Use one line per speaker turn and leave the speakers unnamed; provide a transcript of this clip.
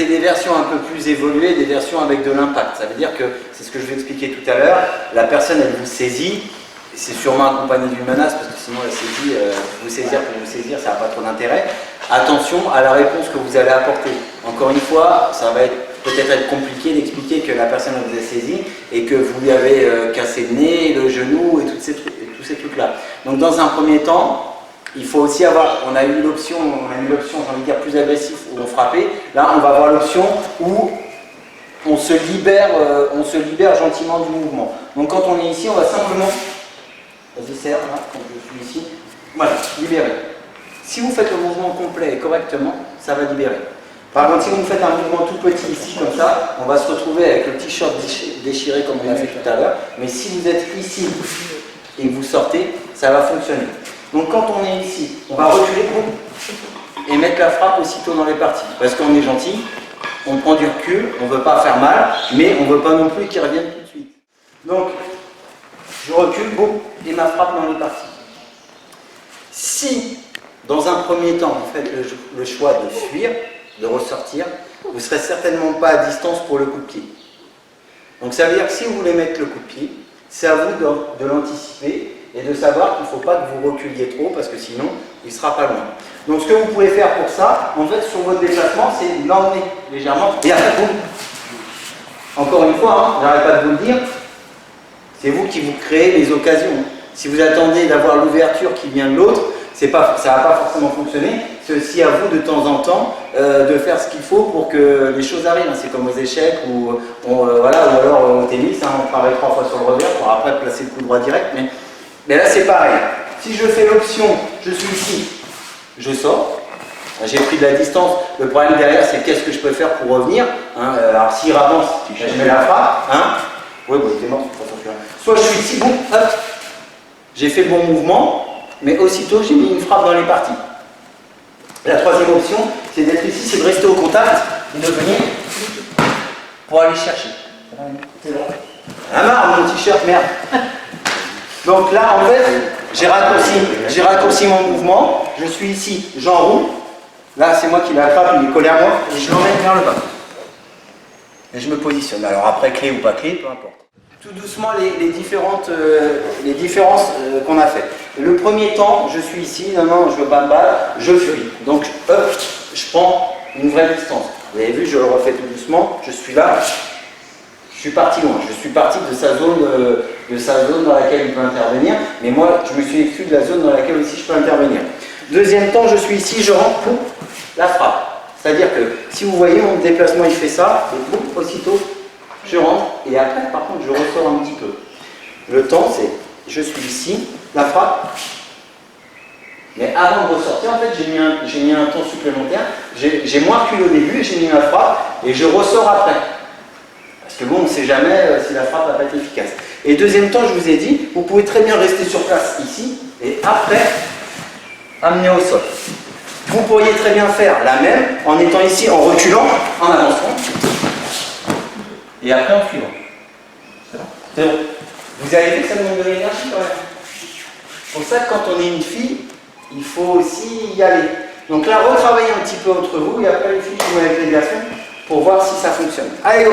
c'était des versions un peu plus évoluées, des versions avec de l'impact. Ça veut dire que, c'est ce que je vais expliquer tout à l'heure, la personne, elle vous saisit, c'est sûrement accompagné d'une menace, parce que sinon elle saisit, vous saisir pour vous saisir, ça n'a pas trop d'intérêt. Attention à la réponse que vous allez apporter. Encore une fois, ça va peut-être être compliqué d'expliquer que la personne vous a saisi et que vous lui avez cassé le nez, le genou et tous ces trucs-là. Donc dans un premier temps, il faut aussi avoir, on a eu l'option, j'ai envie de dire, plus agressive où on frappait. Là, on va avoir l'option où on se libère gentiment du mouvement. Donc quand on est ici, on va simplement, vas-y serre, là, quand je suis ici, voilà, libérer. Si vous faites le mouvement complet et correctement, ça va libérer. Par contre, si vous faites un mouvement tout petit ici, comme ça, on va se retrouver avec le t-shirt déchiré comme on a fait tout à l'heure. Mais si vous êtes ici et que vous sortez, ça va fonctionner. Donc quand on est ici, on va reculer et mettre la frappe aussitôt dans les parties. Parce qu'on est gentil, on prend du recul, on ne veut pas faire mal, mais on ne veut pas non plus qu'il revienne tout de suite. Donc, je recule, boum, et ma frappe dans les parties. Si, dans un premier temps, vous faites le choix de fuir, de ressortir, vous ne serez certainement pas à distance pour le coup de pied. Donc ça veut dire que si vous voulez mettre le coup de pied, c'est à vous de l'anticiper et de savoir qu'il ne faut pas que vous reculiez trop parce que sinon, il ne sera pas loin. Donc ce que vous pouvez faire pour ça, en fait, sur votre déplacement, c'est l'emmener légèrement et après, boum. Encore une fois, hein, j'arrête pas de vous le dire, c'est vous qui vous créez les occasions. Si vous attendez d'avoir l'ouverture qui vient de l'autre, ça ne va pas forcément fonctionner. C'est aussi à vous de temps en temps de faire ce qu'il faut pour que les choses arrivent. C'est comme aux échecs ou alors au tennis, hein, on travaille 3 fois sur le revers pour après placer le coup droit direct. Mais là c'est pareil. Si je fais l'option, je suis ici, je sors. J'ai pris de la distance. Le problème derrière, c'est qu'est-ce que je peux faire pour revenir. Hein, alors s'il avance, je mets la frappe. Hein. Oui, bon, il était mort, de toute façon. Soit je suis ici, boum, hop. J'ai fait le bon mouvement, mais aussitôt j'ai mis une frappe dans les parties. La troisième option, c'est d'être ici, c'est de rester au contact et de venir pour aller chercher. Ah marre mon t-shirt, merde. Donc là, en fait, j'ai raccourci mon mouvement. Je suis ici, j'enroule. Là, c'est moi qui l'attrape, il est collé à moi, et je l'emmène vers le bas. Et je me positionne. Alors après, clé ou pas clé, peu importe. Tout doucement les différences qu'on a faites. Le premier temps, je suis ici, non, je veux pas me battre, je fuis. Donc, hop, je prends une vraie distance. Vous avez vu, je le refais tout doucement, je suis là, je suis parti loin. Je suis parti de sa zone dans laquelle il peut intervenir, mais moi, je me suis exclu de la zone dans laquelle aussi je peux intervenir. Deuxième temps, je suis ici, je rentre pour la frappe. C'est-à-dire que, si vous voyez, mon déplacement, il fait ça, et boum, aussitôt, je rentre, et après, par contre, je ressors un petit peu. Le temps, c'est, je suis ici, la frappe, mais avant de ressortir, en fait, j'ai mis un temps supplémentaire, j'ai moins reculé au début, j'ai mis ma frappe, et je ressors après. Parce que bon, on ne sait jamais si la frappe va pas être efficace. Et deuxième temps, je vous ai dit, vous pouvez très bien rester sur place ici, et après, amener au sol. Vous pourriez très bien faire la même, en étant ici, en reculant, en avançant, et après en suivant. C'est bon? C'est bon. Vous avez vu que ça demande de l'énergie quand même. C'est pour ça que quand on est une fille, il faut aussi y aller. Donc là, retravaillez un petit peu entre vous et après les filles, vous avec les garçons pour voir si ça fonctionne. Allez, go!